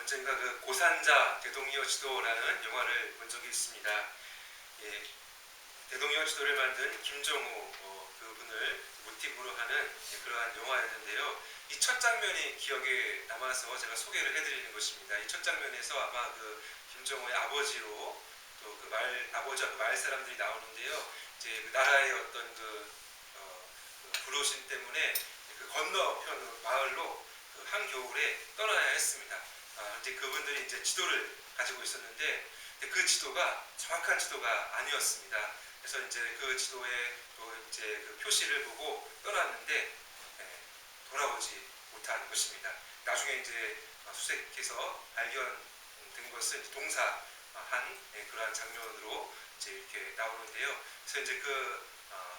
언젠가 그 고산자 대동이어 지도라는 영화를 본 적이 있습니다. 예, 대동이어 지도를 만든 김정우 그분을 모티브로 하는 그러한 영화였는데요. 이 첫 장면이 기억에 남아서 제가 소개를 해드리는 것입니다. 이 첫 장면에서 아마 그 김정우의 아버지로 또 그 아버지와 그 마을 사람들이 나오는데요. 이제 그 나라의 어떤 그 부르심 때문에 그 건너편 마을로 그 한겨울에 떠나야 했습니다. 이제 그분들이 이제 지도를 가지고 있었는데 그 지도가 정확한 지도가 아니었습니다. 그래서 이제 그 지도에 또 이제 그 표시를 보고 떠났는데 돌아오지 못한 것입니다. 나중에 이제 수색해서 발견된 것은 동사한 그러한 장면으로 이제 이렇게 나오는데요. 그래서 이제 그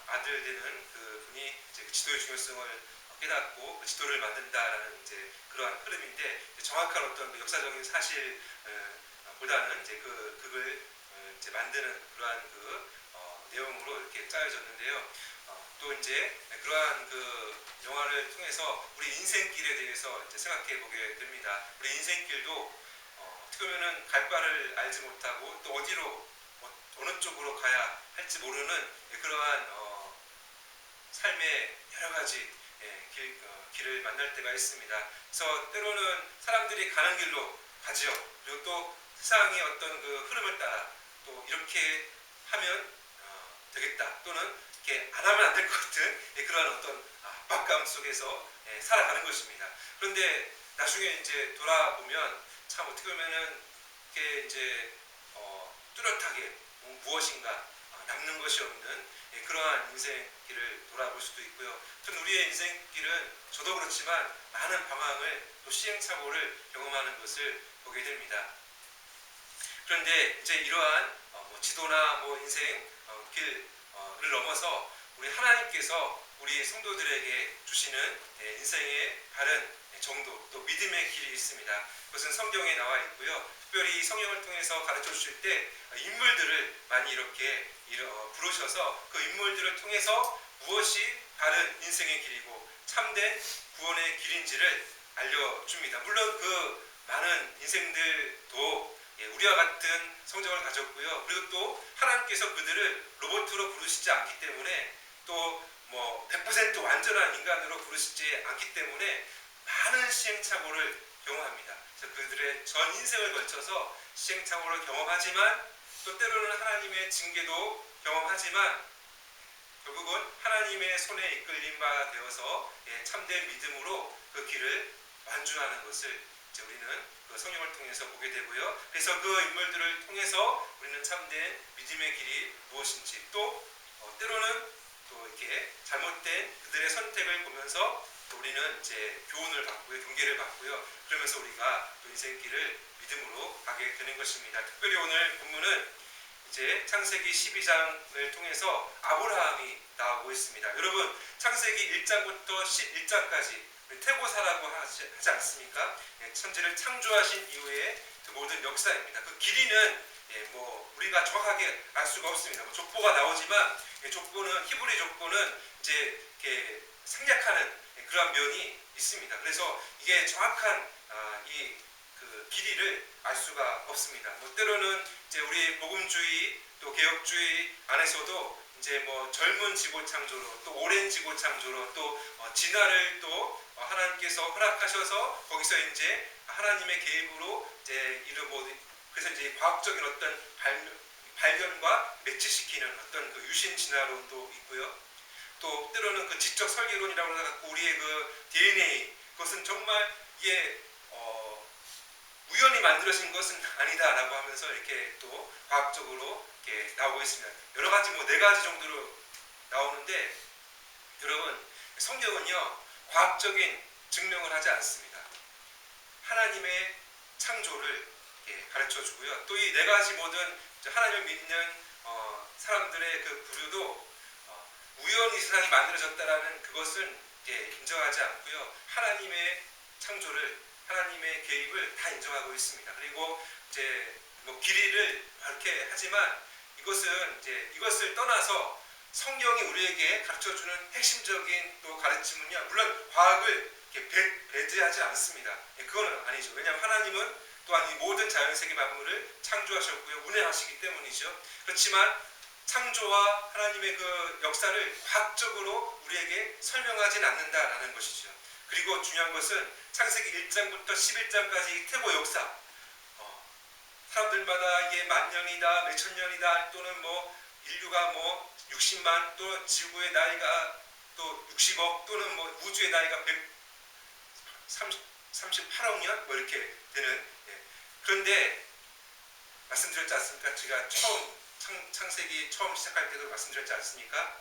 아들 되는 그 분이 이제 그 지도의 중요성을 깨닫고 그 지도를 만든다라는 이제 그러한 흐름인데 정확한 어떤 그 역사적인 사실보다는 이제 그걸 이제 만드는 그러한 그 내용으로 이렇게 짜여졌는데요. 또 이제 그러한 그 영화를 통해서 우리 인생길에 대해서 이제 생각해 보게 됩니다. 우리 인생길도 어떻게 보면은 갈 바를 알지 못하고 또 어디로 어느 쪽으로 가야 할지 모르는 그러한 삶의 여러 가지 길을 만날 때가 있습니다. 그래서 때로는 사람들이 가는 길로 가지요. 그리고 또 세상의 어떤 그 흐름을 따라 또 이렇게 하면 되겠다 또는 이렇게 안 하면 안 될 것 같은 그러한 어떤 압박감 속에서 살아가는 것입니다. 그런데 나중에 이제 돌아보면 참 어떻게 보면은 이렇게 이제 뚜렷하게 무엇인가 남는 것이 없는 그러한 인생길을 돌아볼 수도 있고요. 아무튼 우리의 인생길은 저도 그렇지만 많은 방황을 또 시행착오를 경험하는 것을 보게 됩니다. 그런데 이제 이러한 지도나 인생 길을 넘어서 우리 하나님께서 우리 성도들에게 주시는 인생의 바른 정도 또 믿음의 길이 있습니다. 그것은 성경에 나와 있고요. 특별히 성경을 통해서 가르쳐 주실 때 인물들을 많이 이렇게 부르셔서 그 인물들을 통해서 무엇이 바른 인생의 길이고 참된 구원의 길인지를 알려줍니다. 물론 그 많은 인생들도 우리와 같은 성정을 가졌고요. 그리고 또 하나님께서 그들을 로봇으로 부르시지 않기 때문에 또 100% 완전한 인간으로 부르시지 않기 때문에 많은 시행착오를 경험합니다. 그래서 그들의 전 인생을 걸쳐서 시행착오를 경험하지만 또 때로는 하나님의 징계도 경험하지만 결국은 하나님의 손에 이끌린 바 되어서 참된 믿음으로 그 길을 완주하는 것을 이제 우리는 그 성경을 통해서 보게 되고요. 그래서 그 인물들을 통해서 우리는 참된 믿음의 길이 무엇인지 또 때로는 또 이렇게 잘못된 그들의 선택을 보면서 또 우리는 이제 교훈을 받고요, 경계를 받고요. 그러면서 우리가 또 인생길을 믿음으로 가게 되는 것입니다. 특별히 오늘 본문은 이제 창세기 12장을 통해서 아브라함이 나오고 있습니다. 여러분 창세기 1장부터 11장까지 태고사라고 하지 않습니까? 천지를 창조하신 이후에 그 모든 역사입니다. 그 길이는 우리가 정확하게 알 수가 없습니다. 족보가 나오지만 족보는 히브리 족보는 이제 이렇게 생략하는 그런 면이 있습니다. 그래서 이게 정확한 이 그 길이를 알 수가 없습니다. 때로는 이제 우리 복음주의 또 개혁주의 안에서도 이제 젊은 지고 창조로 또 오랜 지고 창조로 또 진화를 또 하나님께서 허락하셔서 거기서 이제 하나님의 개입으로 이제 그래서 이제 과학적인 어떤 발견과 매치시키는 어떤 그 유신 진화론도 있고요. 또 때로는 그 지적 설계론이라고 해서 우리의 그 DNA 그것은 정말 이게 우연히 만들어진 것은 아니다라고 하면서 이렇게 또 과학적으로 이렇게 나오고 있습니다. 여러 가지 4가지 정도로 나오는데 여러분 성경은요 과학적인 증명을 하지 않습니다. 하나님의 창조를 가르쳐 주고요. 또 이 4가지 모든 하나님을 믿는 사람들의 그 부류도 우연히 세상이 만들어졌다라는 그것은 인정하지 않고요. 하나님의 창조를 하나님의 개입을 다 인정하고 있습니다. 그리고 이제 길이를 이렇게 하지만 이것을 떠나서 성경이 우리에게 가르쳐주는 핵심적인 또 가르침은요. 물론 과학을 배제하지 않습니다. 그거는 아니죠. 왜냐하면 하나님은 또한 이 모든 자연세계 만물을 창조하셨고요. 운행하시기 때문이죠. 그렇지만 창조와 하나님의 그 역사를 과학적으로 우리에게 설명하진 않는다라는 것이죠. 그리고 중요한 것은 창세기 1장부터 11장까지 이 태고 역사, 사람들마다 이게 만 년이다, 몇천 년이다, 또는 뭐 인류가 뭐 60만, 또 지구의 나이가 또 60억, 또는 뭐 우주의 나이가 138억 년, 뭐 이렇게 되는. 그런데 말씀드렸지 않습니까? 제가 처음 창세기 처음 시작할 때도 말씀드렸지 않습니까?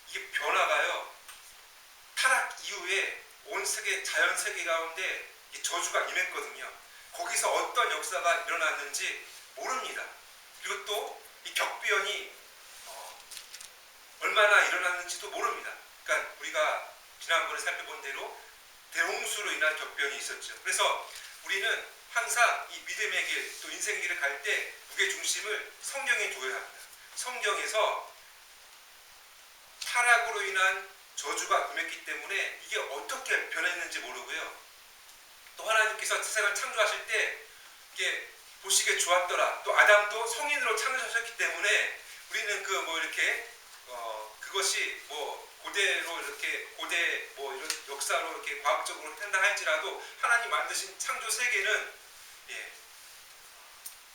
이게 변화가요, 타락 이후에 온 세계 자연 세계 가운데 이 저주가 임했거든요. 거기서 어떤 역사가 일어났는지 모릅니다. 그리고 또 이 격변이 얼마나 일어났는지도 모릅니다. 그러니까 우리가 지난번에 살펴본 대로 대홍수로 인한 격변이 있었죠. 그래서 우리는 항상 이 믿음의 길, 또 인생의 길을 갈 때 무게 중심을 성경에 둬야 합니다. 성경에서 타락으로 인한 저주가 임했기 때문에 이게 어떻게 변했는지 모르고요. 또 하나님께서 세상을 창조하실 때 이게 보시기에 좋았더라. 또 아담도 성인으로 창조하셨기 때문에 우리는 그 뭐 이렇게 그것이 뭐 고대로 이렇게 고대 뭐 이런 역사로 이렇게 과학적으로 한다 할지라도 하나님 만드신 창조 세계는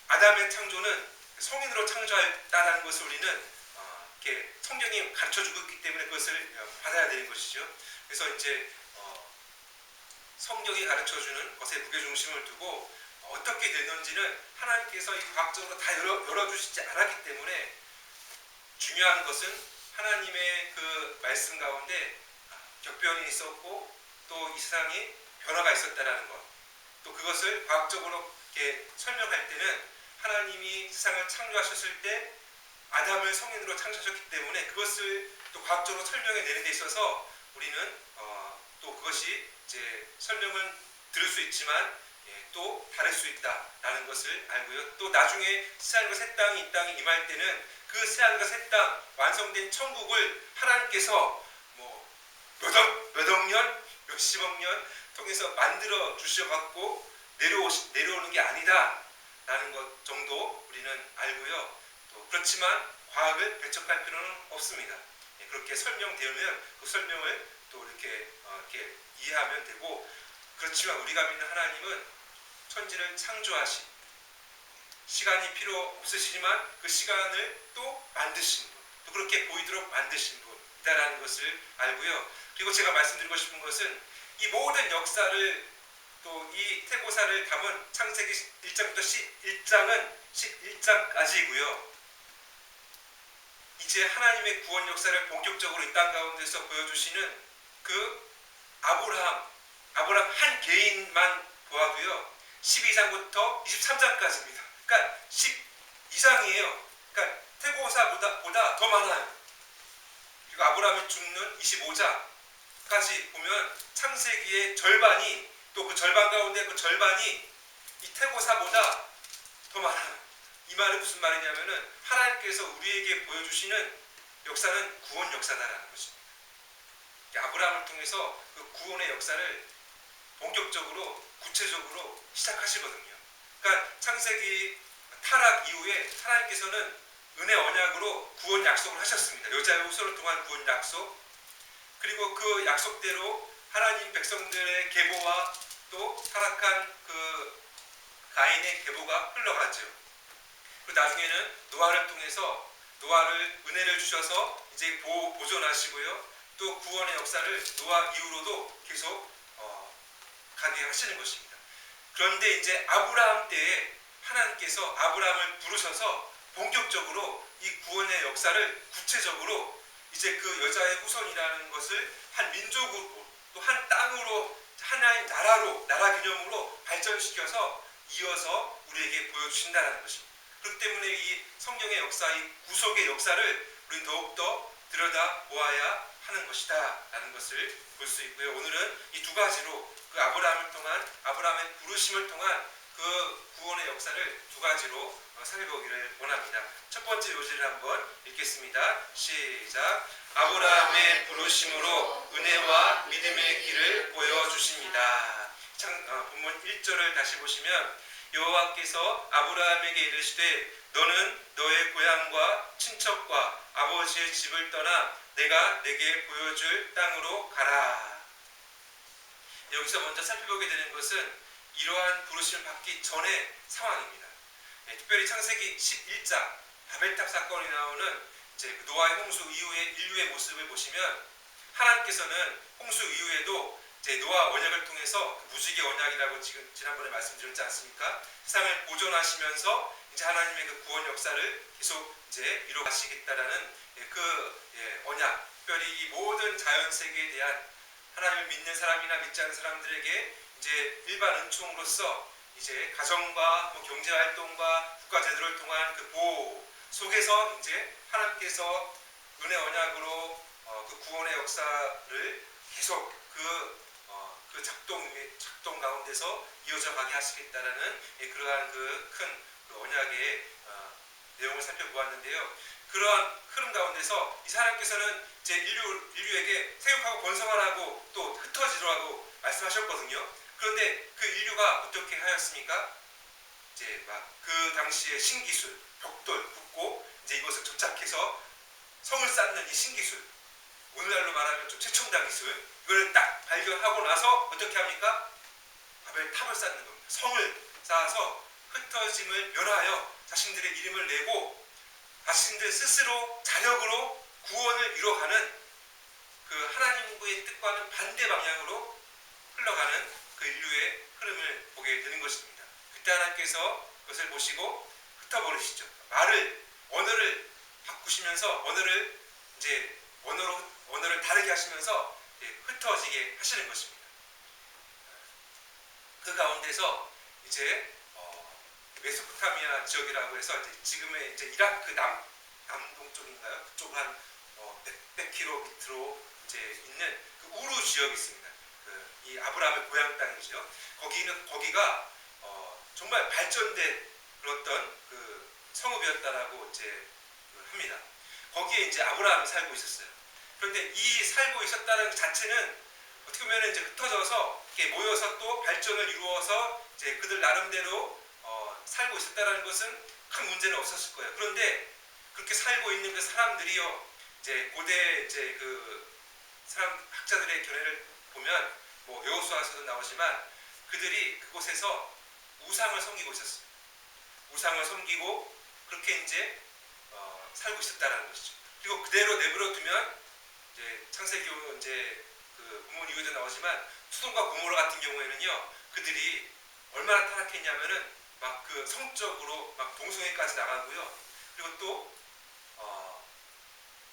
아담의 창조는 성인으로 창조했다는 것을 우리는 이렇게 성경이 가르쳐주고 있기 때문에 그것을 받아야 되는 것이죠. 그래서 이제 성경이 가르쳐주는 것에 무게중심을 두고 어떻게 되는지는 하나님께서 이 과학적으로 다 열어주시지 않았기 때문에 중요한 것은 하나님의 그 말씀 가운데 격변이 있었고 또 이 세상이 변화가 있었다는 것, 또 그것을 과학적으로 이렇게 설명할 때는 하나님이 세상을 창조하셨을 때 아담을 성인으로 창조하셨기 때문에 그것을 또 과학적으로 설명해 내는 데 있어서 우리는 또 그것이 이제 설명은 들을 수 있지만 또 다를 수 있다라는 것을 알고요. 또 나중에 새하늘과 새 땅이 이 땅에 임할 때는 그 새하늘과 새 땅 완성된 천국을 하나님께서 뭐 몇 억 년, 몇십억 년 통해서 만들어 주셔갖고 내려오는 게 아니다라는 것 정도 우리는 알고요. 또 그렇지만 과학을 배척할 필요는 없습니다. 그렇게 설명되면 그 설명을 또 이렇게 이해하면 되고, 그렇지만 우리가 믿는 하나님은 천지를 창조하신, 시간이 필요 없으시지만 그 시간을 또 만드신 분, 또 그렇게 보이도록 만드신 분이다라는 것을 알고요. 그리고 제가 말씀드리고 싶은 것은 이 모든 역사를 또 이 태고사를 담은 창세기 1장부터 11장은 11장까지이고요. 이제 하나님의 구원 역사를 본격적으로 이 땅 가운데서 보여주시는 그 아브라함 한 개인만 보아도요, 12장부터 23장까지입니다. 그러니까 12장이에요. 그러니까 태고사보다 더 많아요. 그리고 아브라함이 죽는 25장까지 보면 창세기의 절반이, 또 그 절반 가운데 그 절반이 이 태고사보다 더 많아요. 이 말은 무슨 말이냐면은 하나님께서 우리에게 보여주시는 역사는 구원 역사다라는 것입니다. 아브라함을 통해서 그 구원의 역사를 본격적으로 구체적으로 시작하시거든요. 그러니까 창세기 타락 이후에 하나님께서는 은혜 언약으로 구원 약속을 하셨습니다. 여자의 후손을 통한 구원 약속, 그리고 그 약속대로 하나님 백성들의 계보와 또 타락한 그 가인의 계보가 흘러가죠. 그리고 나중에는 노아를 통해서 노아를 은혜를 주셔서 이제 보존하시고요. 또 구원의 역사를 노아 이후로도 계속 가게 하시는 것입니다. 그런데 이제 아브라함 때에 하나님께서 아브라함을 부르셔서 본격적으로 이 구원의 역사를 구체적으로 이제 그 여자의 후손이라는 것을 한 민족으로, 또 한 땅으로, 하나의 나라로, 나라 개념으로 발전시켜서 이어서 우리에게 보여주신다는 것입니다. 그렇기 때문에 이 성경의 역사, 이 구속의 역사를 우리는 더욱더 들여다 보아야 하는 것이다 라는 것을 볼 수 있고요. 오늘은 이 두 가지로 그 아브라함을 통한, 아브라함의 부르심을 통한 그 구원의 역사를 두 가지로 살펴보기를 원합니다. 첫 번째 요지를 한번 읽겠습니다. 시작. 아브라함의 부르심으로 은혜와 믿음의 길을 보여주십니다. 본문 1절을 다시 보시면 여호와께서 아브라함에게 이르시되 너는 너의 고향과 친척과 아버지의 집을 떠나 내가 내게 보여줄 땅으로 가라. 여기서 먼저 살펴보게 되는 것은 이러한 부르심을 받기 전의 상황입니다. 특별히 창세기 11장 바벨탑 사건이 나오는 이제 노아의 홍수 이후의 인류의 모습을 보시면 하나님께서는 홍수 이후에도 이제 노아 언약을 통해서 무지개 언약이라고 지난번에 말씀드렸지 않습니까? 세상을 보존하시면서 이제 하나님의 그 구원 역사를 계속 이제 이루어가시겠다라는 언약, 특별히 이 모든 자연 세계에 대한 하나님을 믿는 사람이나 믿지 않는 사람들에게 이제 일반 은총으로서 이제 가정과 경제 활동과 국가 제도를 통한 그 보호 속에서 이제 하나님께서 은혜 언약으로 그 구원의 역사를 계속 그 작동 가운데서 이어져 가게 하시겠다라는 그러한 그 큰 언약의 내용을 살펴보았는데요. 그러한 흐름 가운데서 이 하나님께서는 이제 인류에게 생육하고 번성하라고 또 흩어지라고 말씀하셨거든요. 그런데 그 인류가 어떻게 하였습니까? 이제 막 그 당시에 신기술, 벽돌 붓고 이제 이것을 접착해서 성을 쌓는 이 신기술, 오늘날로 말하면 좀 최첨단 기술, 이걸 딱 발견하고 나서 어떻게 합니까? 바벨탑을 쌓는 겁니다. 성을 쌓아서 흩어짐을 면하여 자신들의 이름을 내고 자신들 스스로 자력으로 구원을 이뤄가는 그 하나님의 뜻과는 반대 방향으로 흘러가는 그 인류의 흐름을 보게 되는 것입니다. 그때 하나님께서 그것을 보시고 흩어버리시죠. 언어를 바꾸시면서 언어를 다르게 하시면서 흩어지게 하시는 것입니다. 그 가운데서 이제 메소포타미아 지역이라고 해서 이제 지금의 이제 이라크 남동 쪽인가요? 그쪽 한 몇백 킬로 밑으로 이제 있는 그 우루 지역이 있습니다. 이 아브라함의 고향 땅이죠. 거기가 정말 발전된 그랬던 그 성읍이었다라고 이제 합니다. 거기에 이제 아브라함이 살고 있었어요. 그런데 이 살고 있었다는 것 자체는 어떻게 보면 이제 흩어져서 이렇게 모여서 또 발전을 이루어서 이제 그들 나름대로 살고 있었다는 것은 큰 문제는 없었을 거예요. 그런데 그렇게 살고 있는 그 사람들이요, 이제 고대 이제 그 사람 학자들의 견해를 보면 여호수아서도 나오지만 그들이 그곳에서 우상을 섬기고 있었어요. 우상을 섬기고 그렇게 이제 살고 있었다라는 것이죠. 그리고 그대로 내버려 두면 이제 창세기 이제 그 본문 이후에도 나오지만 소돔과 고모라 같은 경우에는요, 그들이 얼마나 타락했냐면은 막 그 성적으로 막 동성애까지 나가고요. 그리고 또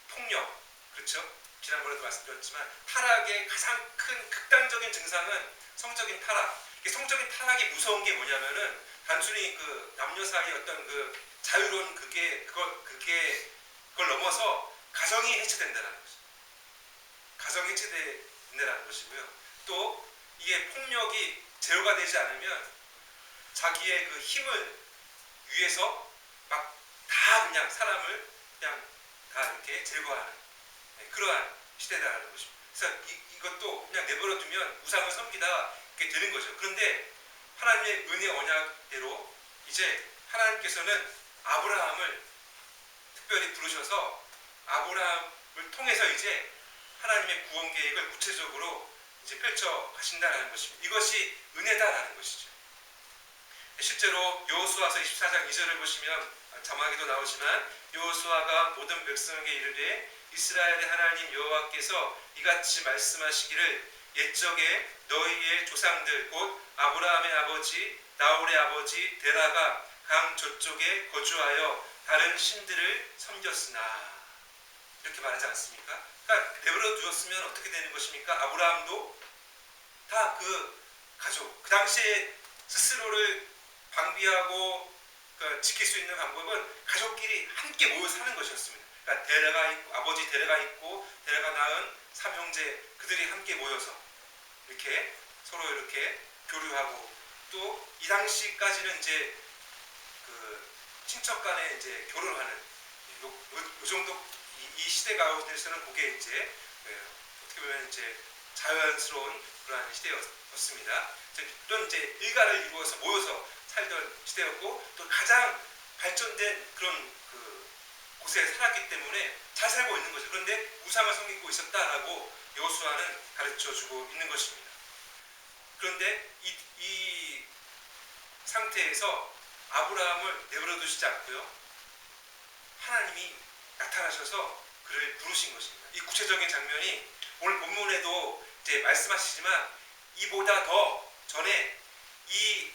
폭력, 그렇죠? 지난번에도 말씀드렸지만 타락의 가장 큰 극단적인 증상은 성적인 타락. 성적인 타락이 무서운 게 뭐냐면은 단순히 그 남녀 사이의 어떤 그 자유로운 그걸 넘어서 가정이 해체된다는 것이죠. 가정이 해체된다는 것이고요. 또 이게 폭력이 제어가 되지 않으면 자기의 그 힘을 위해서 막 다 그냥 사람을 그냥 다 이렇게 제거하는 그러한 시대다라는 것입니다. 그래서 이것도 그냥 내버려 두면 우상을 섬기다 이렇게 되는 거죠. 그런데 하나님의 은혜 언약대로 이제 하나님께서는 아브라함을 특별히 부르셔서 아브라함을 통해서 이제 하나님의 구원 계획을 구체적으로 이제 펼쳐 가신다라는 것입니다. 이것이 은혜다라는 것이죠. 실제로 여호수아서 24장 2절을 보시면 자막에도 나오지만 여호수아가 모든 백성에게 이르되 이스라엘의 하나님 여호와께서 이같이 말씀하시기를 옛적에 너희의 조상들 곧 아브라함의 아버지 나홀의 아버지 데라가 강 저쪽에 거주하여 다른 신들을 섬겼으나 이렇게 말하지 않습니까? 그러니까 내버려 두었으면 어떻게 되는 것입니까? 아브라함도 다 그 가족, 그 당시에 스스로를 방비하고 지킬 수 있는 방법은 가족끼리 함께 모여 사는 것이었습니다. 그러니까 데라가 있고 아버지 데라가 있고 데라가 낳은 삼형제 그들이 함께 모여서 이렇게 서로 이렇게 교류하고 또 이 당시까지는 이제 그 친척 간에 이제 결혼하는 요 정도 이 시대 가운데서는 그게 이제 어떻게 보면 이제 자연스러운 그러한 시대였습니다. 이런 이제 일가를 이루어서 모여서 살던 시대였고 또 가장 발전된 그런 곳에 살았기 때문에 잘 살고 있는 거죠. 그런데 우상을 섬기고 있었다라고 여호수아는 가르쳐주고 있는 것입니다. 그런데 이 상태에서 아브라함을 내버려 두시지 않고요. 하나님이 나타나셔서 그를 부르신 것입니다. 이 구체적인 장면이 오늘 본문에도 이제 말씀하시지만 이보다 더 전에 이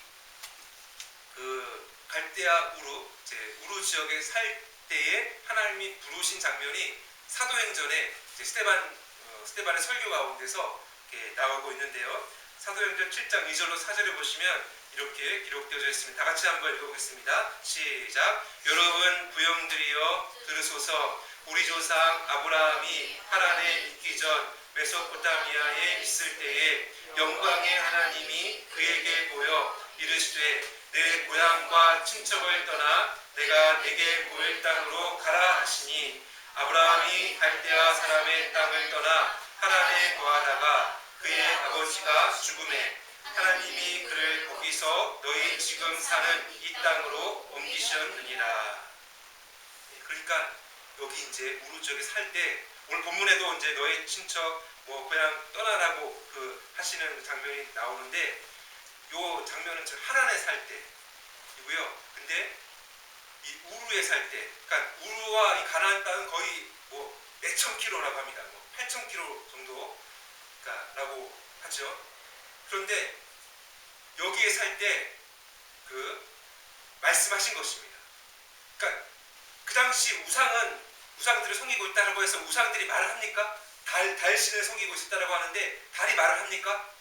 갈대아 우루 지역에 살 때에 하나님이 부르신 장면이 사도행전에 스데반의 설교 가운데서 이렇게 나오고 있는데요. 사도행전 7장 2절로 4절에 보시면 이렇게 기록되어져 있습니다. 다 같이 한번 읽어보겠습니다. 시작. 여러분 부형들이여 들으소서. 우리 조상 아브라함이 하란에 있기 전 메소포타미아에 있을 때에 영광의 하나님이 그에게 보여 이르시되 내 고향과 친척을 떠나 내가 내게 보일 땅으로 가라 하시니 아브라함이 갈대아 사람의 땅을 떠나 하란에 거하다가 그의 아버지가 죽음에 하나님이 그를 거기서 너희 지금 사는 이 땅으로 옮기셨느니라. 그러니까 여기 이제 우루 지역에 살 때 오늘 본문에도 이제 너희 친척 고향 떠나라고 하시는 장면이 나오는데 요 장면은 하란에 살 때이고요. 근데 이 우루에 살 때, 그러니까 우루와 이 가나안 땅은 거의 몇천 킬로라고 합니다. 8천 킬로 정도라고 하죠. 그런데 여기에 살 때 말씀하신 것입니다. 그러니까 그 당시 우상들을 섬기고 있다라고 해서 우상들이 말을 합니까? 달신을 섬기고 있었다라고 하는데 달이 말을 합니까?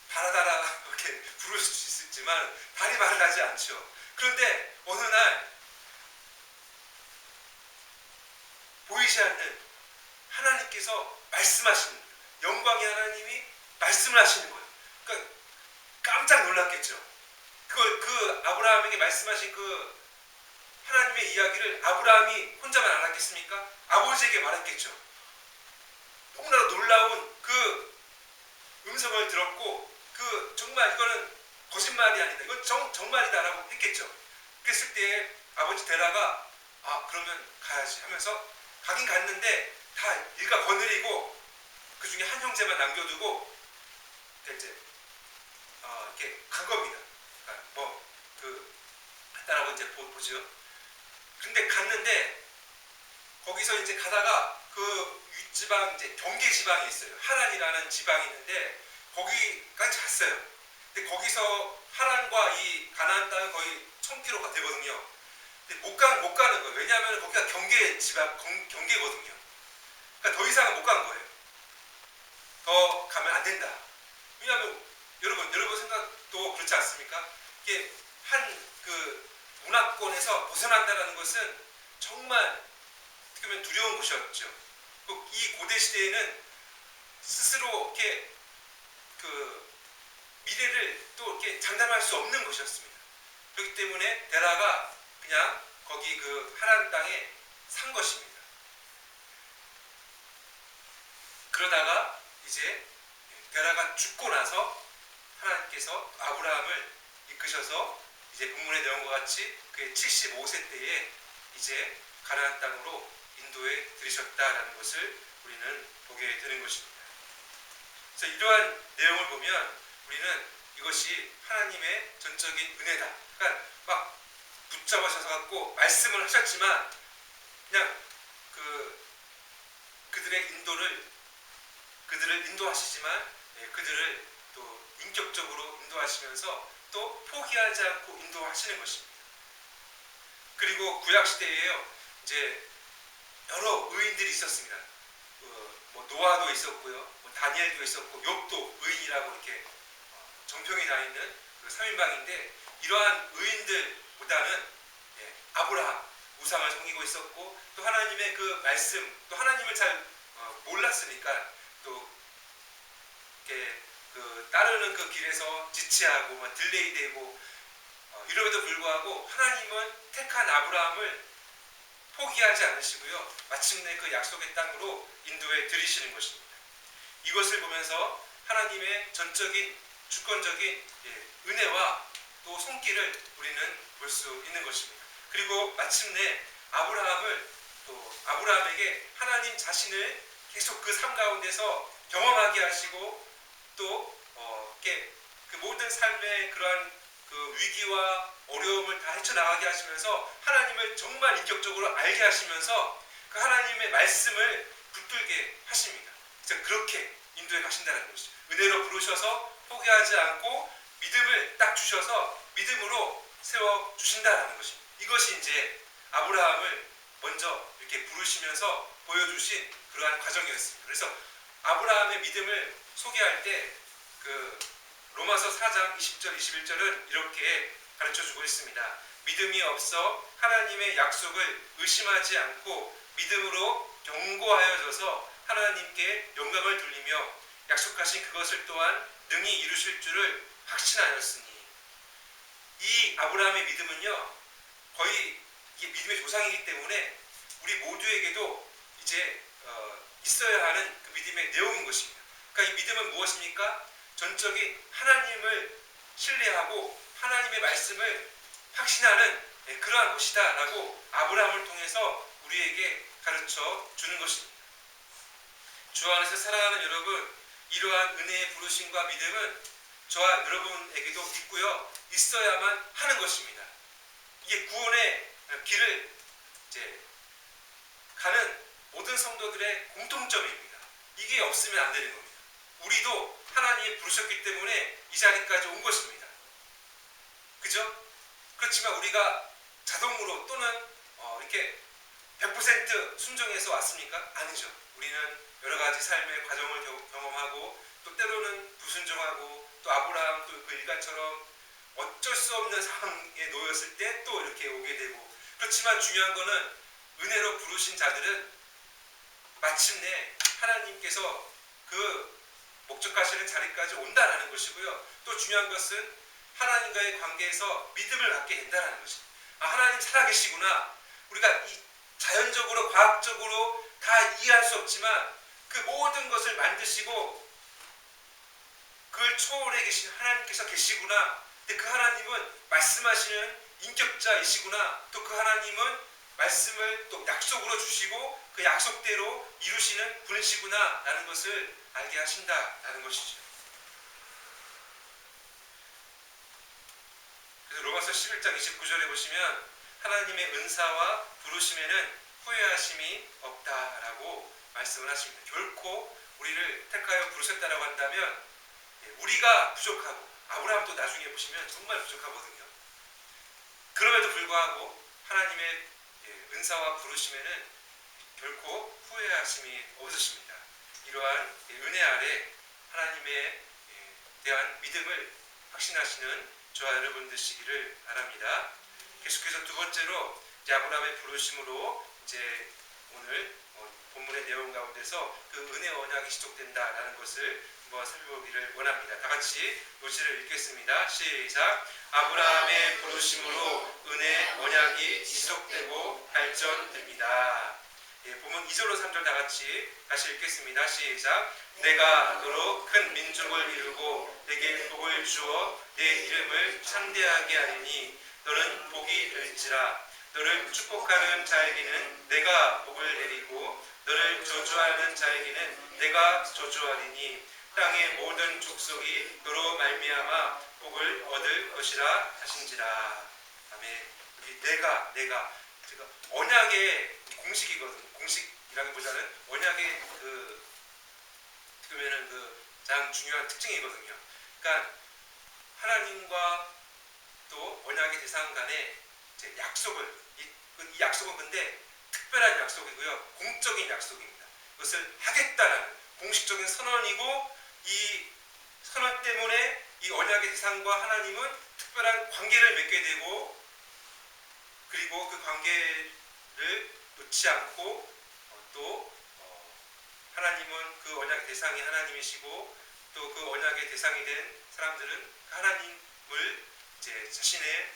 바라다라 이렇게 부를 수 있지만 달이 말을 하지 않죠. 그런데 어느 날 보이지 않는 하나님께서 말씀하시는 영광의 하나님이 말씀을 하시는 거예요. 그러니까 깜짝 놀랐겠죠. 그 아브라함에게 말씀하신 하나님의 이야기를 아브라함이 혼자만 알았겠습니까? 아버지에게 말했겠죠. 너무나 놀라운 음성을 들었고 정말 이거는 거짓말이 아니다. 이건 정말이다라고 했겠죠. 그랬을 때 아버지 데라가 그러면 가야지 하면서 가긴 갔는데 다 일가 거느리고 그 중에 한 형제만 남겨두고 이제 이렇게 간 겁니다. 그러니까 간단하고 이제 보죠. 근데 갔는데 거기서 이제 가다가 윗지방 이제 경계 지방이 있어요. 하란이라는 지방이 있는데 거기까지 갔어요. 근데 거기서 하란과 이 가나안 땅은 거의 1000km가 되거든요. 근데 못 가는 거예요. 왜냐하면 거기가 경계거든요. 그러니까 더 이상은 못 간 거예요. 더 가면 안 된다. 왜냐하면 여러분 생각도 그렇지 않습니까? 이게 문화권에서 벗어난다는 것은 정말 어떻게 보면 두려운 것이었죠. 이 고대 시대에는 스스로 이렇게 미래를 또 이렇게 장담할 수 없는 것이었습니다. 그렇기 때문에 데라가 그냥 거기 하란 땅에 산 것입니다. 그러다가 이제 데라가 죽고 나서 하나님께서 아브라함을 이끄셔서 이제 본문의 내용과 같이 그의 75세 때에 이제 가나안 땅으로 인도해 들이셨다라는 것을 우리는 보게 되는 것입니다. 그래서 이러한 내용을 보면 우리는 이것이 하나님의 전적인 은혜다. 그러니까 막 붙잡으셔서 갖고 말씀을 하셨지만 그냥 그들을 인도하시지만 그들을 또 인격적으로 인도하시면서 또 포기하지 않고 인도하시는 것입니다. 그리고 구약 시대에요. 이제 여러 의인들이 있었습니다. 노아도 있었고요, 다니엘도 있었고, 욥도 의인이라고 이렇게 정평이 나 있는 3인방인데 이러한 의인들보다는 아브라함 우상을 섬기고 있었고 또 하나님의 말씀 또 하나님을 잘 몰랐으니까 또 이렇게 따르는 길에서 지체하고 딜레이되고 이럼에도 불구하고 하나님은 택한 아브라함을 포기하지 않으시고요. 마침내 약속의 땅으로 인도해 들이시는 것입니다. 이것을 보면서 하나님의 전적인 주권적인 은혜와 또 손길을 우리는 볼 수 있는 것입니다. 그리고 마침내 아브라함에게 하나님 자신을 계속 그 삶 가운데서 경험하게 하시고 또 이렇게 그 모든 삶의 그러한 그 위기와 어려움을 다 헤쳐나가게 하시면서 하나님을 정말 인격적으로 알게 하시면서 그 하나님의 말씀을 붙들게 하십니다. 그래서 그렇게 인도해 가신다는 것이죠. 은혜로 부르셔서 포기하지 않고 믿음을 딱 주셔서 믿음으로 세워주신다는 것입니다. 이것이 이제 아브라함을 먼저 이렇게 부르시면서 보여주신 그러한 과정이었습니다. 그래서 아브라함의 믿음을 소개할 때 그 로마서 4장 20절 21절은 이렇게 가르쳐주고 있습니다. 믿음이 없어 하나님의 약속을 의심하지 않고 믿음으로 견고하여져서 하나님께 영광을 돌리며 약속하신 그것을 또한 능히 이루실 줄을 확신하였으니. 이 아브라함의 믿음은요, 거의 이게 믿음의 조상이기 때문에 우리 모두에게도 이제 있어야 하는 그 믿음의 내용인 것입니다. 그러니까 이 믿음은 무엇입니까? 전적인 하나님을 신뢰하고 하나님의 말씀을 확신하는 그러한 것이다 라고 아브라함을 통해서 우리에게 가르쳐 주는 것입니다. 주 안에서 사랑하는 여러분, 이러한 은혜의 부르심과 믿음은 저와 여러분에게도 있고요, 있어야만 하는 것입니다. 이게 구원의 길을 이제 가는 모든 성도들의 공통점입니다. 이게 없으면 안 되는 겁니다. 우리도 하나님이 부르셨기 때문에 이 자리까지 온 것입니다. 그죠? 그렇지만 우리가 자동으로 또는 이렇게 100% 순종해서 왔습니까? 아니죠. 우리는 여러 가지 삶의 과정을 경험하고 또 때로는 불순종하고 또 아브라함 또 그 일가처럼 어쩔 수 없는 상황에 놓였을 때 또 이렇게 오게 되고, 그렇지만 중요한 거는 은혜로 부르신 자들은 마침내 하나님께서 그 목적하시는 자리까지 온다라는 것이고요. 또 중요한 것은 하나님과의 관계에서 믿음을 갖게 된다는 것입니다. 하나님 살아계시구나. 우리가 자연적으로 과학적으로 다 이해할 수 없지만 그 모든 것을 만드시고 그걸 초월해 계신 하나님께서 계시구나. 근데 그 하나님은 말씀하시는 인격자이시구나. 또 그 하나님은 말씀을 또 약속으로 주시고 그 약속대로 이루시는 분이시구나 라는 것을 알게 하신다라는 것이죠. 그래서 로마서 11장 29절에 보시면 하나님의 은사와 부르심에는 후회하심이 없다라고 말씀을 하십니다. 결코 우리를 택하여 부르셨다라고 한다면 우리가 부족하고, 아브라함도 나중에 보시면 정말 부족하거든요. 그럼에도 불구하고 하나님의 은사와 부르심에는 결코 후회하심이 없으십니다. 이러한 은혜 아래 하나님에 대한 믿음을 확신하시는 저와 여러분 되시기를 바랍니다. 계속해서 두 번째로 이제 아브라함의 부르심으로 이제 오늘 본문의 내용 가운데서 그 은혜 언약이 시작된다라는 것을 한번 살펴보기를 원합니다. 다 같이 노시를 읽겠습니다. 시작. 아브라함의 부르심으로 은혜 언약이 지속되고 발전됩니다. 본문 2절로 3절 다 같이 다시 읽겠습니다. 시작. 내가 너로 큰 민족을 이루고 내게 복을 주어 내 이름을 창대하게 하리니 너는 복이 될지라. 너를 축복하는 자에게는 내가 복을 내리고 너를 저주하는 자에게는 내가 저주하리니 땅의 모든 족속이 너로 말미암아 복을 얻을 것이라 하신지라. 아멘. 내가 제가 언약의 공식이거든요. 공식이라기보다는 언약의 그러면은 그 가장 중요한 특징이거든요. 그러니까 하나님과 또 언약의 대상 간의 이제 약속을, 이 약속은 근데 특별한 약속이고요, 공적인 약속입니다. 그것을 하겠다라는 공식적인 선언이고, 이 선언 때문에 이 언약의 대상과 하나님은 특별한 관계를 맺게 되고, 그리고 그 관계를 놓지 않고 또 하나님은 그 언약의 대상이 하나님이시고 또 그 언약의 대상이 된 사람들은 그 하나님을 이제 자신의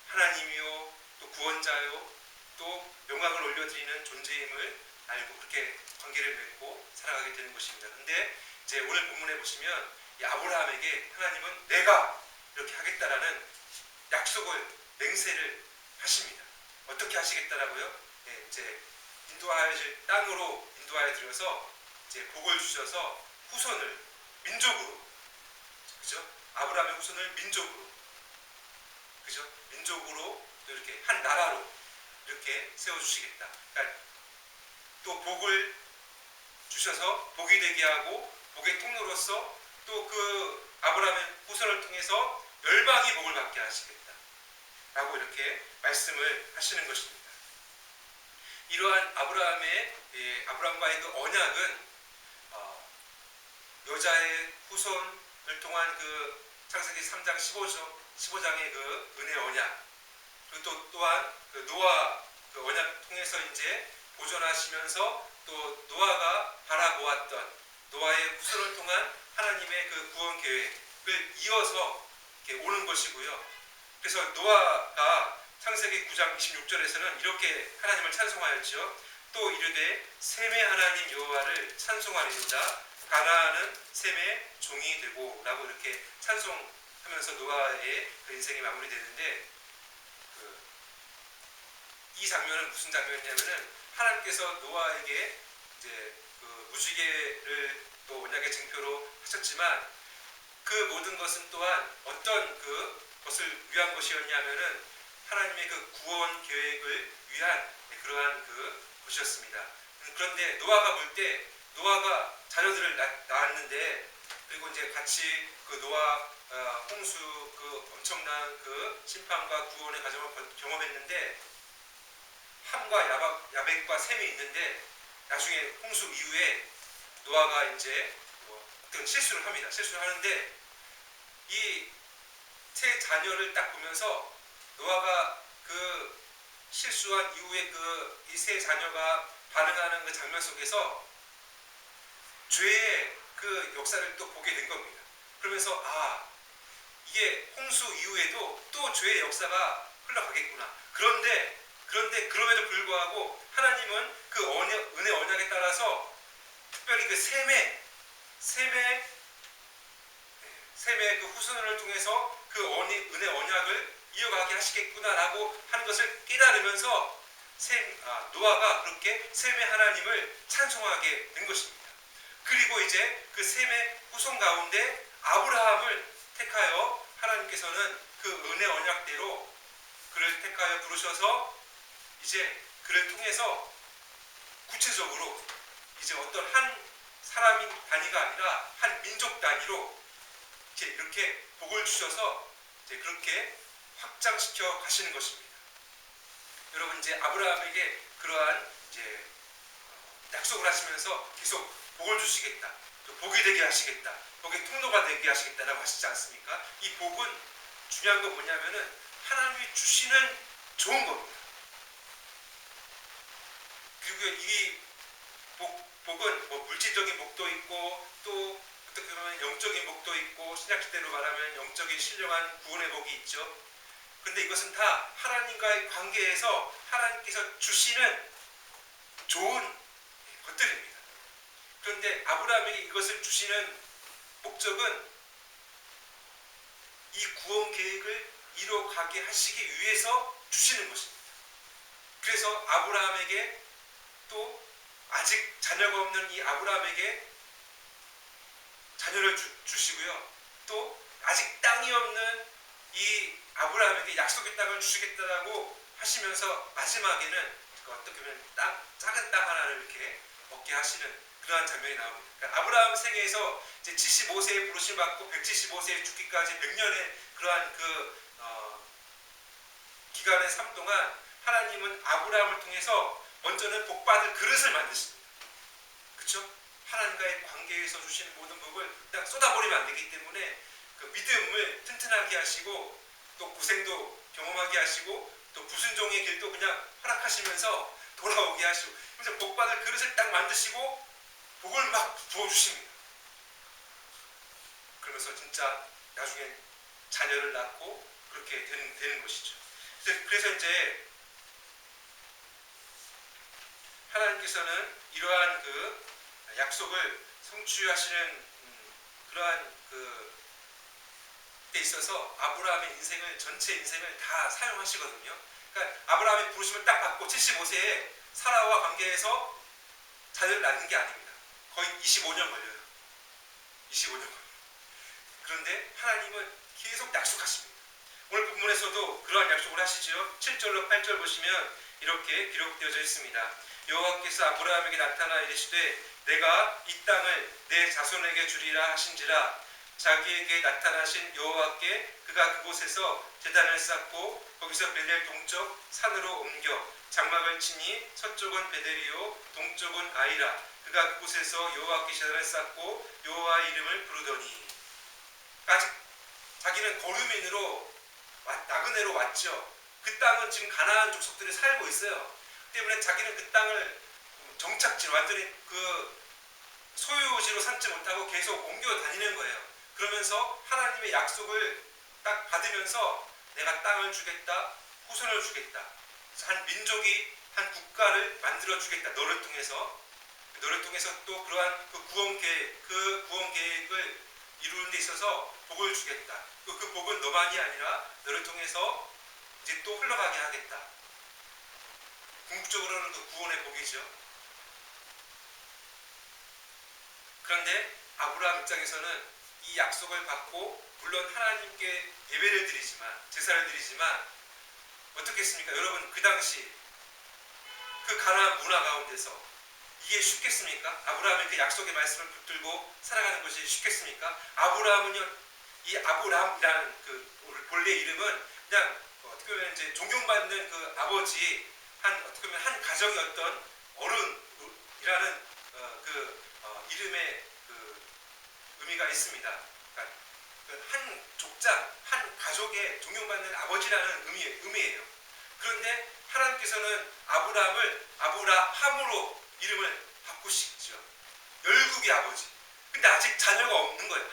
하나님이요 또 구원자요 또 영광을 올려드리는 존재임을 알고 그렇게 관계를 맺고 살아가게 되는 것입니다. 근데 이제 오늘 본문에 보시면 이 아브라함에게 하나님은 내가 이렇게 하겠다라는 약속을 맹세를 하십니다. 어떻게 하시겠다라고요? 예, 이제 인도하여질 땅으로 인도하여 들여서 이제 복을 주셔서 후손을 민족으로, 그죠? 아브라함의 후손을 민족으로, 그죠? 민족으로 또 이렇게 한 나라로 이렇게 세워주시겠다. 그러니까 또 복을 주셔서 복이 되게 하고 복의 통로로서 또 그 아브라함의 후손을 통해서 열방이 복을 받게 하시겠다 라고 이렇게 말씀을 하시는 것입니다. 이러한 아브라함과의 그 언약은 여자의 후손을 통한 그 창세기 3장 15장의 그 은혜 언약, 그리고 또한 그 노아 그 언약 통해서 이제 보존하시면서 또 노아가 바라보았던 노아의 후손을 통한 하나님의 그 구원 계획을 이어서 이렇게 오는 것이고요. 그래서 노아가 창세기 9장 26절에서는 이렇게 하나님을 찬송하였죠. 또 이르되 셈의 하나님 여호와를 찬송하리로다. 가나안은 셈의 종이 되고 라고 이렇게 찬송하면서 노아의 그 인생이 마무리되는데, 이 장면은 무슨 장면이냐면은 하나님께서 노아에게 이제 그 무지개를 또 언약의 증표로 하셨지만 그 모든 것은 또한 어떤 그 것을 위한 것이었냐면은 하나님의 그 구원 계획을 위한 그러한 그 것이었습니다. 그런데 노아가 볼 때 노아가 자녀들을 낳았는데, 그리고 이제 같이 그 노아 홍수 그 엄청난 그 심판과 구원의 과정을 경험했는데, 함과 야벳과 셈이 있는데 나중에 홍수 이후에 노아가 이제 어떤 실수를 합니다. 실수를 하는데 이 세 자녀를 딱 보면서 노아가 그 실수한 이후에 그 이 세 자녀가 반응하는 그 장면 속에서 죄의 그 역사를 또 보게 된 겁니다. 그러면서 이게 홍수 이후에도 또 죄의 역사가 흘러가겠구나. 그런데 그럼에도 불구하고 하나님은 그 은혜 언약에 따라서 특별히 그 셈의 그 후손을 통해서 그 은혜 언약을 이어가게 하시겠구나라고 하는 것을 깨달으면서 노아가 그렇게 셈의 하나님을 찬송하게 된 것입니다. 그리고 이제 그 셈의 후손 가운데 아브라함을 택하여 하나님께서는 그 은혜 언약대로 그를 택하여 부르셔서 이제 그를 통해서 구체적으로 이제 어떤 한 사람인 단위가 아니라 한 민족 단위로 이제 이렇게 복을 주셔서 이제 그렇게 확장시켜 가시는 것입니다. 여러분, 이제 아브라함에게 그러한 이제 약속을 하시면서 계속 복을 주시겠다, 또 복이 되게 하시겠다, 복의 통로가 되게 하시겠다라고 하시지 않습니까? 이 복은 중요한 건 뭐냐면은 하나님이 주시는 좋은 겁니다. 그리고 이 복은 뭐 물질적인 복도 있고 또 어떻게 보면 영적인 복도 있고 신약시대로 말하면 영적인 신령한 구원의 복이 있죠. 그런데 이것은 다 하나님과의 관계에서 하나님께서 주시는 좋은 것들입니다. 그런데 아브라함에게 이것을 주시는 목적은 이 구원 계획을 이뤄가게 하시기 위해서 주시는 것입니다. 그래서 아브라함에게 또 아직 자녀가 없는 이 아브라함에게 자녀를 주시고요. 또 아직 땅이 없는 이 아브라함에게 약속의 땅을 주시겠다라고 하시면서 마지막에는 어떻게 보면 작은 땅 하나를 이렇게 얻게 하시는 그러한 장면이 나옵니다. 그러니까 아브라함 생애에서 이제 75세에 부르심 받고 175세에 죽기까지 100년의 그러한 그 기간의 삶 동안 하나님은 아브라함을 통해서 먼저는 복받을 그릇을 만드십니다. 그렇죠? 하나님과의 관계에서 주시는 모든 복을 그냥 쏟아버리면 안 되기 때문에 그 믿음을 튼튼하게 하시고 또 고생도 경험하게 하시고 또 불순종의 길도 그냥 허락하시면서 돌아오게 하시고, 그래서 복받을 그릇을 딱 만드시고 복을 막 부어주십니다. 그러면서 진짜 나중에 자녀를 낳고 그렇게 되는 것이죠. 그래서 이제 하나님께서는 이러한 그 약속을 성취하시는 그러한 그 있어서 아브라함의 인생을 전체 인생을 다 사용하시거든요. 그러니까 아브라함의 부르심을 딱 받고 75세에 사라와 관계해서 자녀를 낳는 게 아닙니다. 거의 25년 걸려요. 25년 걸려요. 그런데 하나님은 계속 약속하십니다. 오늘 본문에서도 그러한 약속을 하시죠. 7절로 8절 보시면 이렇게 기록되어져 있습니다. 여호와께서 아브라함에게 나타나 이르시되 내가 이 땅을 내 자손에게 주리라 하신지라. 자기에게 나타나신 여호와께 그가 그곳에서 제단을 쌓고 거기서 베델 동쪽 산으로 옮겨 장막을 치니 서쪽은 베델이요 동쪽은 아이라. 그가 그곳에서 여호와께 제단을 쌓고 여호와의 이름을 부르더니. 아직 자기는 거류민으로 나그네로 왔죠. 그 땅은 지금 가나안 족속들이 살고 있어요. 때문에 자기는 그 땅을 정착지로 완전히 그 소유지로 삼지 못하고 계속 옮겨 다니는 거예요. 그러면서 하나님의 약속을 딱 받으면서 내가 땅을 주겠다, 후손을 주겠다. 한 민족이 한 국가를 만들어 주겠다. 너를 통해서 또 그러한 그 구원 계획을 이루는 데 있어서 복을 주겠다. 그 복은 너만이 아니라 너를 통해서 이제 또 흘러가게 하겠다. 궁극적으로는 그 구원의 복이죠. 그런데 아브라함 입장에서는 이 약속을 받고 물론 하나님께 예배를 드리지만 제사를 드리지만 어떻겠습니까? 여러분 그 당시 그 가나안 문화 가운데서 이게 쉽겠습니까? 아브라함의 그 약속의 말씀을 붙들고 살아가는 것이 쉽겠습니까? 아브라함은요, 이 아브람이라는 그 본래 이름은 그냥 어떻게 보면 이제 존경받는 그 아버지, 어떻게 보면 한 가정의 어떤 어른이라는 이름의 그 의미가 있습니다. 그러니까 한 족장, 한 가족의 존경받는 아버지라는 의미예요. 그런데 하나님께서는 아브라함을 아브라함으로 이름을 바꾸시죠. 열국의 아버지. 근데 아직 자녀가 없는 거예요.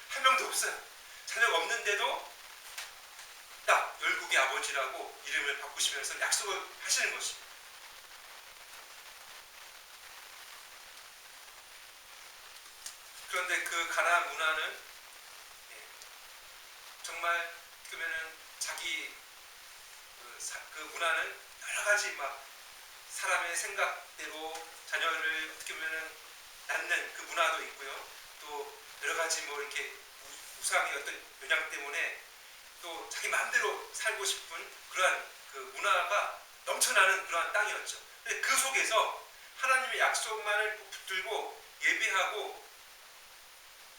한 명도 없어요. 자녀가 없는데도 딱 열국의 아버지라고 이름을 바꾸시면서 약속을 하시는 것입니다. 그런데 그 가나안 문화는 정말 그러면은 자기 그 문화는 여러 가지 막 사람의 생각대로 자녀를 어떻게 보면은 낳는 그 문화도 있고요. 또 여러 가지 뭐 이렇게 우상의 어떤 영향 때문에 또 자기 마음대로 살고 싶은 그러한 그 문화가 넘쳐나는 그러한 땅이었죠. 근데 그 속에서 하나님의 약속만을 붙들고 예배하고,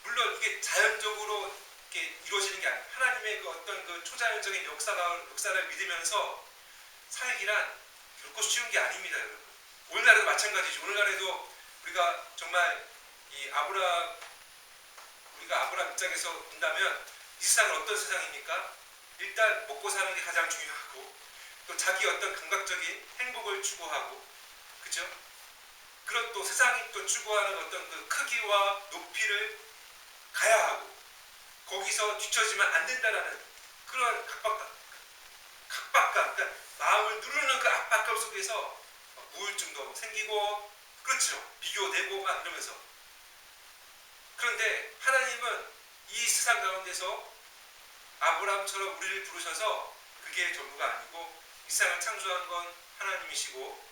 물론 이게 자연적으로 이렇게 이루어지는 게 아니에요. 하나님의 그 어떤 그 초자연적인 역사를 믿으면서 살기란 결코 쉬운 게 아닙니다, 여러분. 오늘날에도 마찬가지죠. 오늘날에도 우리가 정말 우리가 아브라함 입장에서 본다면 이 세상은 어떤 세상입니까? 일단 먹고 사는 게 가장 중요하고, 또 자기 어떤 감각적인 행복을 추구하고, 그죠? 그런 또 세상이 또 추구하는 어떤 그 크기와 높이를 가야 하고, 거기서 뒤처지면 안 된다라는 그런 각박감, 그러니까 마음을 누르는 그 압박감 속에서 우울증도 생기고, 그렇죠. 비교되고 막 이러면서. 그런데 하나님은 이 세상 가운데서 아브라함처럼 우리를 부르셔서 그게 전부가 아니고, 이 세상을 창조한 건 하나님이시고,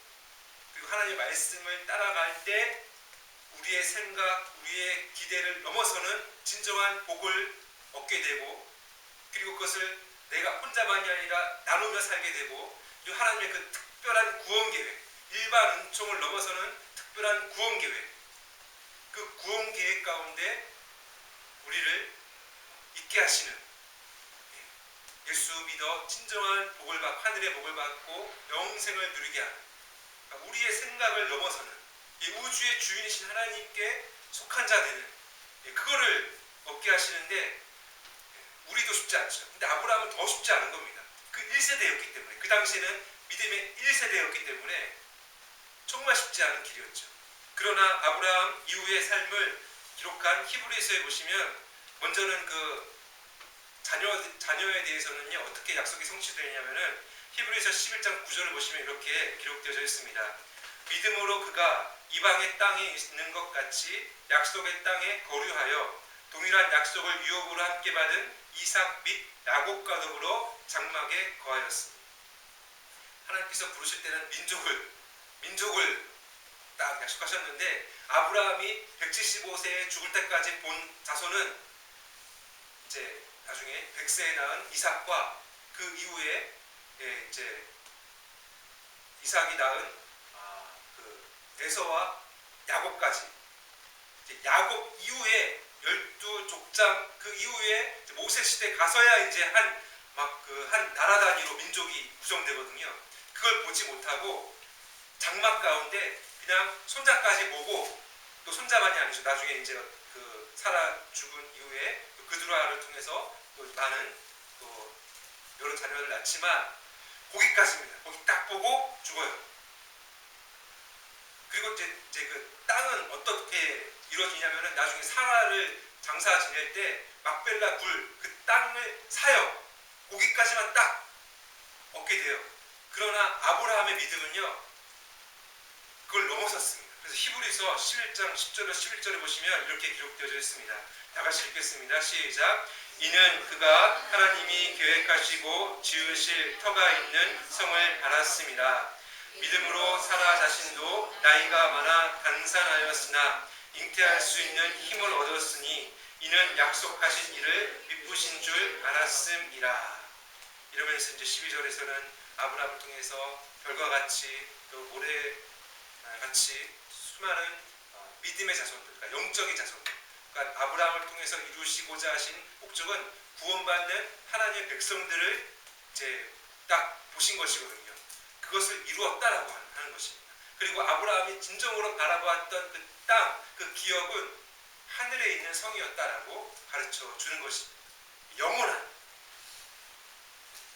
그리고 하나님의 말씀을 따라갈 때 우리의 생각, 우리의 기대를 넘어서는 진정한 복을 얻게 되고, 그리고 그것을 내가 혼자만이 아니라 나누며 살게 되고, 그리고 하나님의 그 특별한 구원 계획, 일반 은총을 넘어서는 특별한 구원 계획, 그 구원 계획 가운데 우리를 있게 하시는, 예수 믿어 진정한 복을 받고 하늘의 복을 받고 영생을 누리게 하는, 그러니까 우리의 생각을 넘어서는 이 우주의 주인이신 하나님께 속한 자 되는, 그거를 얻게 하시는데 우리도 쉽지 않죠. 근데 아브라함은 더 쉽지 않은 겁니다. 그 1세대였기 때문에, 그 당시에는 믿음의 1세대였기 때문에 정말 쉽지 않은 길이었죠. 그러나 아브라함 이후의 삶을 기록한 히브리서에 보시면, 먼저는 그 자녀에 대해서는요, 어떻게 약속이 성취되냐면은 히브리서 11장 9절을 보시면 이렇게 기록되어져 있습니다. 믿음으로 그가 이방의 땅에 있는 것 같이 약속의 땅에 거류하여 동일한 약속을 유업으로 함께 받은 이삭 및 야곱과 더불어 장막에 거하였습니다. 하나님께서 부르실 때는 민족을 딱 약속하셨는데 아브라함이 175세에 죽을 때까지 본 자손은 이제 나중에 100세에 낳은 이삭과 그 이후에 이제 이삭이 낳은 그 에서와 야곱까지, 이제 야곱 이후에 12족장 그 이후에 모세 시대 가서야 이제 한 나라 단위로 민족이 구성되거든요. 그걸 보지 못하고 장막 가운데 그냥 손자까지 보고, 또 손자만이 아니죠. 나중에 이제 그 사라 죽은 이후에 그드라를 통해서 또 많은 또 여러 자녀를 낳지만 거기까지입니다. 거기 딱 보고 죽어요. 그리고 이제 그 땅은 어떻게 이루어지냐면은 나중에 사라를 장사 지낼 때 막벨라 그 땅을 사요. 거기까지만 딱 얻게 돼요. 그러나 아브라함의 믿음은요, 그걸 넘어섰습니다. 그래서 히브리서 11장 10절로 11절에 보시면 이렇게 기록되어져 있습니다. 다 같이 읽겠습니다. 시작. 이는 그가 하나님이 계획하시고 지으실 터가 있는 성을 알았습니다. 믿음으로 사라 자신도 나이가 많아 간산하였으나 잉태할 수 있는 힘을 얻었으니 이는 약속하신 일을 미쁘신 줄 알았음이라. 이러면서 이제 12절에서는 아브라함을 통해서 별과 같이 또 모래같이 수많은 믿음의 자손들, 그러니까 영적인 자손들, 그러니까 아브라함을 통해서 이루시고자 하신 목적은 구원받는 하나님의 백성들을 이제 딱 보신 것이거든요. 그것을 이루었다라고 하는 것입니다. 그리고 아브라함이 진정으로 바라보았던 그 땅, 그 기업은 하늘에 있는 성이었다라고 가르쳐 주는 것입니다. 영원한.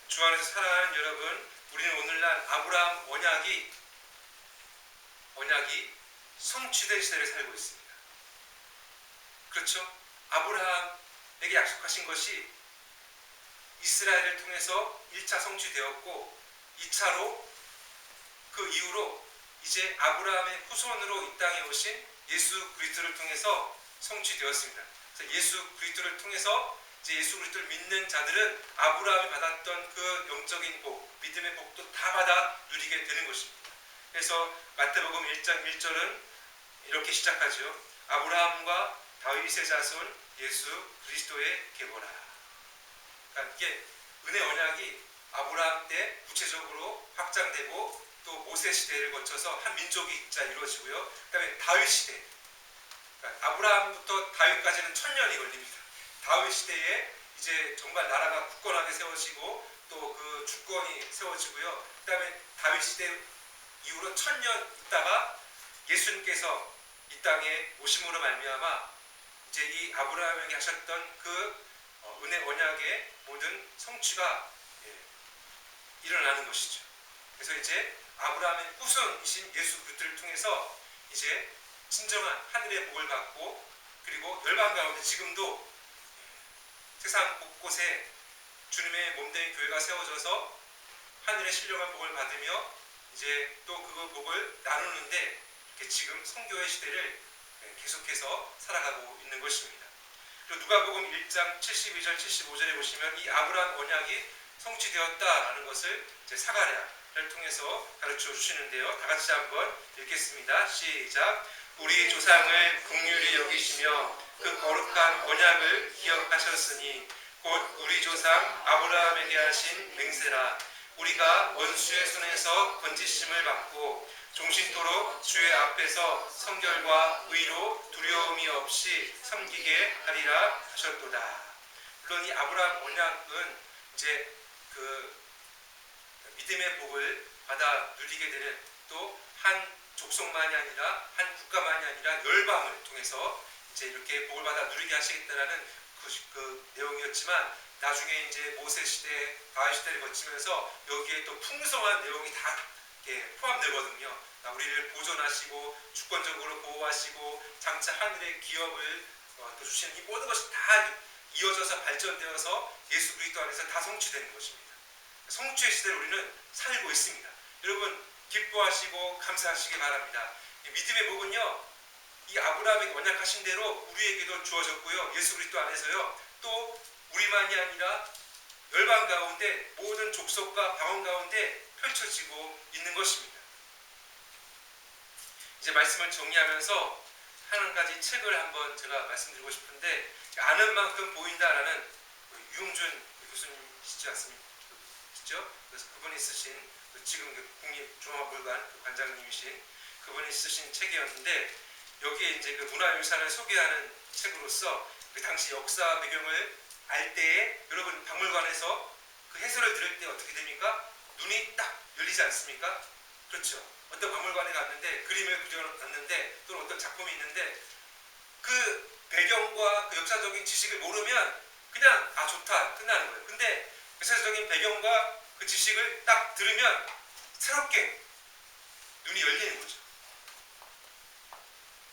주 안에서 사랑하는 여러분, 우리는 오늘날 아브라함 언약이 성취된 시대를 살고 있습니다. 그렇죠? 아브라함에게 약속하신 것이 이스라엘을 통해서 1차 성취되었고 2차로 그 이후로 이제 아브라함의 후손으로 이 땅에 오신 예수 그리스도를 통해서 성취되었습니다. 그래서 예수 그리스도를 통해서 이제 예수 그리스도를 믿는 자들은 아브라함이 받았던 그 영적인 복, 믿음의 복도 다 받아 누리게 되는 것입니다. 그래서 마태복음 1장 1절은 이렇게 시작하죠. 아브라함과 다윗의 자손 예수 그리스도의 계보라. 그러니까 이게 은혜 언약이 아브라함 때 구체적으로 확장되고 또 모세 시대를 거쳐서 한 민족이 이루어지고요. 그 다음에 다윗 시대, 그러니까 아브라함부터 다윗까지는 1000년이 걸립니다. 다윗 시대에 이제 정말 나라가 굳건하게 세워지고 또 그 주권이 세워지고요. 그 다음에 다윗 시대 이후로 1000년 있다가 예수님께서 이 땅에 오심으로 말미암아 이제 이 아브라함에게 하셨던 그 은혜 언약의 모든 성취가 일어나는 것이죠. 그래서 이제 아브라함의 후손이신 예수 그리스도를 통해서 이제 진정한 하늘의 복을 받고, 그리고 열방 가운데 지금도 세상 곳곳에 주님의 몸된 교회가 세워져서 하늘의 신령한 복을 받으며 이제 또 그 복을 나누는데 지금 성교의 시대를 계속해서 살아가고 있는 것입니다. 그리고 누가복음 1장 72절 75절에 보시면 이 아브라함 언약이 성취되었다라는 것을 이제 사가랴를 통해서 가르쳐 주시는데요. 다 같이 한번 읽겠습니다. 시작. 우리 조상을 긍휼히 여기시며 그 거룩한 언약을 기억하셨으니 곧 우리 조상 아브라함에게 하신 맹세라. 우리가 원수의 손에서 건지심을 받고 종신토록 주의 앞에서 성결과 의로 두려움이 없이 섬기게 하리라 하셨도다. 물론 이 아브라함 언약은 이제 그 믿음의 복을 받아 누리게 되는, 또 한 족속만이 아니라 한 국가만이 아니라 열방을 통해서 이제 이렇게 복을 받아 누리게 하시겠다라는 그 내용이었지만, 나중에 이제 모세 시대, 다윗 시대를 거치면서 여기에 또 풍성한 내용이 다 포함되거든요. 우리를 보존하시고 주권적으로 보호하시고 장차 하늘의 기업을 또 주시는 이 모든 것이 다 이어져서 발전되어서 예수 그리스도 안에서 다 성취되는 것입니다. 성취의 시대를 우리는 살고 있습니다. 여러분 기뻐하시고 감사하시기 바랍니다. 믿음의 복은요, 이 아브라함에게 언약하신 대로 우리에게도 주어졌고요. 예수 그리스도 안에서요. 또 우리만이 아니라 열방 가운데 모든 족속과 방언 가운데 펼쳐지고 있는 것입니다. 이제 말씀을 정리하면서 한 가지 책을 한번 제가 말씀드리고 싶은데, 아는 만큼 보인다라는 유용준 교수님이시지 않습니까? 그래서 그분이 쓰신, 지금 국립종합박물관 관장님이신 그분이 쓰신 책이었는데, 여기에 이제 그 문화유산을 소개하는 책으로서 그 당시 역사 배경을 알 때에 여러분 박물관에서 그 해설을 들을 때 어떻게 됩니까? 눈이 딱 열리지 않습니까? 그렇죠. 어떤 박물관에 갔는데 그림을 그려놨는데 또는 어떤 작품이 있는데 그 배경과 그 역사적인 지식을 모르면 그냥 아 좋다 끝나는 거예요. 근데 역사적인 배경과 그 지식을 딱 들으면 새롭게 눈이 열리는 거죠.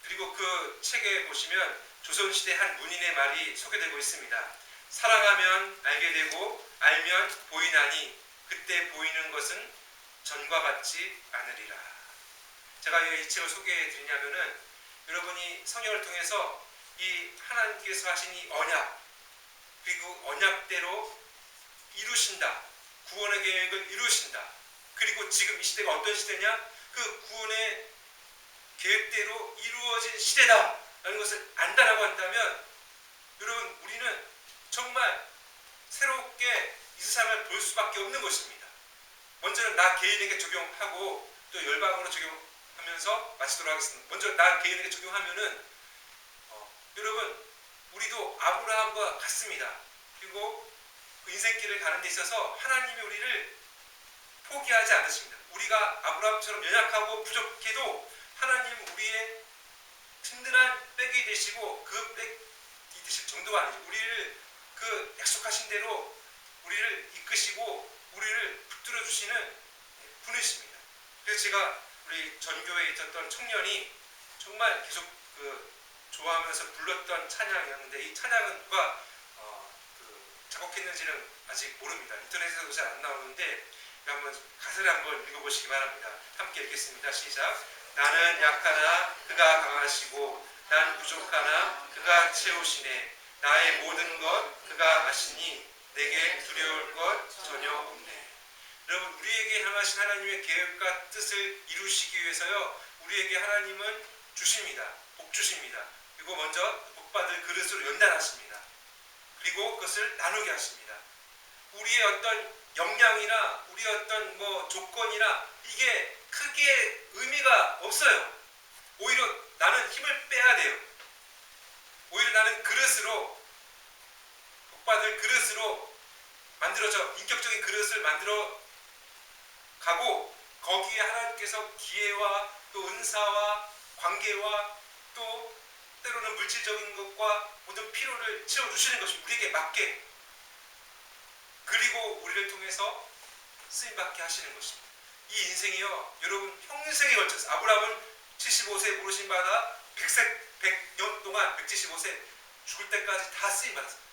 그리고 그 책에 보시면 조선시대 한 문인의 말이 소개되고 있습니다. 사랑하면 알게 되고 알면 보이나니 그때 보이는 것은 전과 같지 않으리라. 제가 왜 이 책을 소개해 드리냐면은 여러분이 성경을 통해서 이 하나님께서 하신 이 언약, 그리고 언약대로 이루신다. 구원의 계획을 이루신다. 그리고 지금 이 시대가 어떤 시대냐? 그 구원의 계획대로 이루어진 시대다 라는 것을 안다라고 한다면 여러분 우리는 정말 새롭게 이 세상을 볼 수밖에 없는 것입니다. 먼저는 나 개인에게 적용하고 또 열방으로 적용하면서 마치도록 하겠습니다. 먼저 나 개인에게 적용하면은 여러분 우리도 아브라함과 같습니다. 그리고 그 인생길을 가는 데 있어서 하나님이 우리를 포기하지 않으십니다. 우리가 아브라함처럼 연약하고 부족해도 하나님은 우리의 든든한 백이 되시고 그 백이 되실 정도가 아니죠. 우리를 그 약속하신 대로 우리를 이끄시고 우리를 붙들어 주시는 분이십니다. 그래서 제가 우리 전교회에 있었던 청년이 정말 계속 좋아하면서 불렀던 찬양이었는데 이 찬양은 누가 작곡했는지는 아직 모릅니다. 인터넷에서도 잘 안 나오는데 한번 가사를 한번 읽어보시기 바랍니다. 함께 읽겠습니다. 시작. 나는 약하나 그가 강하시고 난 부족하나 그가 채우시네. 나의 모든 것 그가 아시니 내게 두려울 것 전혀 없네. 여러분 우리에게 향하신 하나님의 계획과 뜻을 이루시기 위해서요 우리에게 하나님은 주십니다. 복 주십니다. 그리고 먼저 복받을 그릇으로 연단하십니다. 그리고 그것을 나누게 하십니다. 우리의 어떤 역량이나 우리의 어떤 조건이나 이게 크게 의미가 없어요. 오히려 나는 힘을 빼야 돼요. 오히려 나는 그릇으로 복받을 그릇으로 만들어져 인격적인 그릇을 만들어 가고 거기에 하나님께서 기회와 또 은사와 관계와 또 때로는 물질적인 것과 모든 필요를 채워주시는 것이 우리에게 맞게 그리고 우리를 통해서 쓰임받게 하시는 것입니다. 이 인생이요 여러분 평생에 걸쳐서 아브라함은 75세에 부르신 바다 100년 동안 175세 죽을 때까지 다 쓰임받았습니다.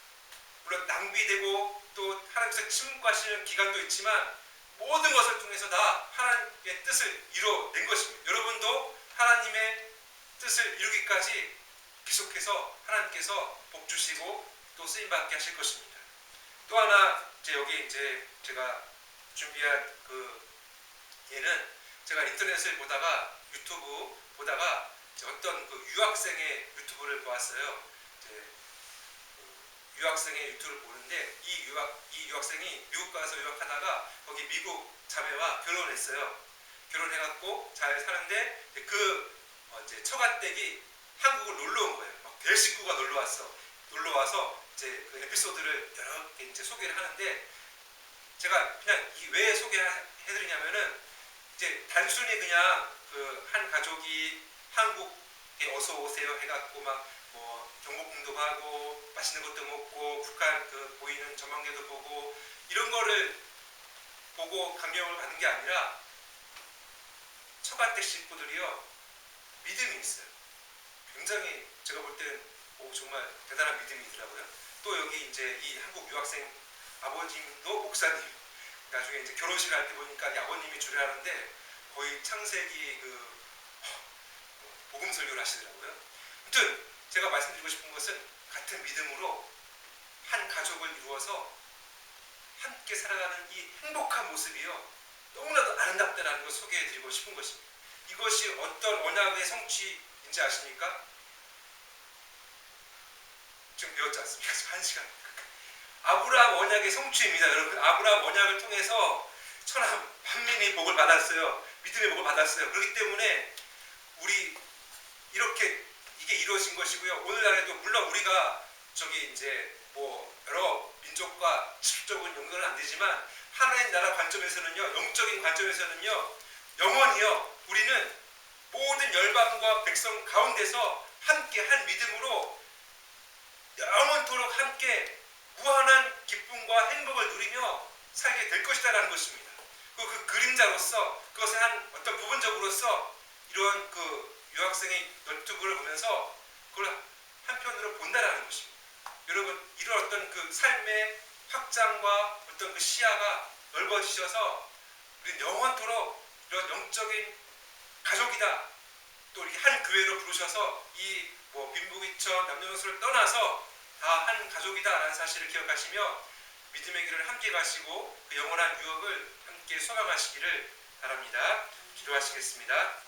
물론 낭비되고 또 하나님께서 침묵하시는 기간도 있지만 모든 것을 통해서 다 하나님의 뜻을 이뤄낸 것입니다. 여러분도 하나님의 뜻을 이루기까지 계속해서 하나님께서 복 주시고 또 쓰임받게 하실 것입니다. 또 하나 여기 제가 준비한 예는 제가 인터넷을 보다가 유튜브 보다가 어떤 유학생의 유튜브를 보았어요. 유학생의 유튜브를 보는데 이 유학생이 미국 가서 유학하다가 거기 미국 자매와 결혼했어요. 결혼해갖고 잘 사는데 이제 처가댁이 한국을 놀러 온 거예요. 막 별 식구가 놀러 와서 이제 그 에피소드를 여러 개 이제 소개를 하는데 제가 그냥 왜 소개해드리냐면은 이제 단순히 그냥 한 가족이 한국에 어서 오세요 해갖고 막 경복궁도 가고 맛있는 것도 먹고 북한 보이는 전망대도 보고 이런 거를 보고 감명을 받는 게 아니라 처가댁 식구들이요 믿음이 있어요. 굉장히 제가 볼 때는 정말 대단한 믿음이 있더라고요. 또 여기 이제 이 한국 유학생 아버님도 목사님. 나중에 이제 결혼식을 할 때 보니까 이 아버님이 주례하는데 거의 창세기 복음 설교를 하시더라고요. 아무튼 제가 말씀드리고 싶은 것은 같은 믿음으로 한 가족을 이루어서 함께 살아가는 이 행복한 모습이요, 너무나도 아름답다라는 걸 소개해드리고 싶은 것입니다. 이것이 어떤 언약의 성취인지 아십니까? 지금 배웠지 않습니까? 1시간. 아브라함 언약의 성취입니다. 여러분, 아브라함 언약을 통해서 천하 만민이 복을 받았어요. 믿음의 복을 받았어요. 그렇기 때문에 우리 이렇게 이게 이루어진 것이고요. 오늘날에도 물론 우리가 저기 이제 뭐 여러 민족과 직접적인 연결은 안 되지만 하나님 나라 관점에서는요, 영적인 관점에서는요, 영원히요, 우리는 모든 열방과 백성 가운데서 함께 한 믿음으로 영원토록 함께 무한한 기쁨과 행복을 누리며 살게 될 것이다라는 것입니다. 그 그림자로서 그것을 한 어떤 부분적으로서 이러한 그 유학생의 너튜브를 보면서 그걸 한편으로 본다라는 것입니다. 여러분, 이런 어떤 그 삶의 확장과 어떤 그 시야가 넓어지셔서 우리는 영원토록 이런 영적인 가족이다, 또 이렇게 한 교회로 부르셔서 이 뭐 빈부귀천 남녀노소를 떠나서 다 한 가족이다라는 사실을 기억하시며 믿음의 길을 함께 가시고 그 영원한 유업을 함께 소망하시기를 바랍니다. 기도하시겠습니다.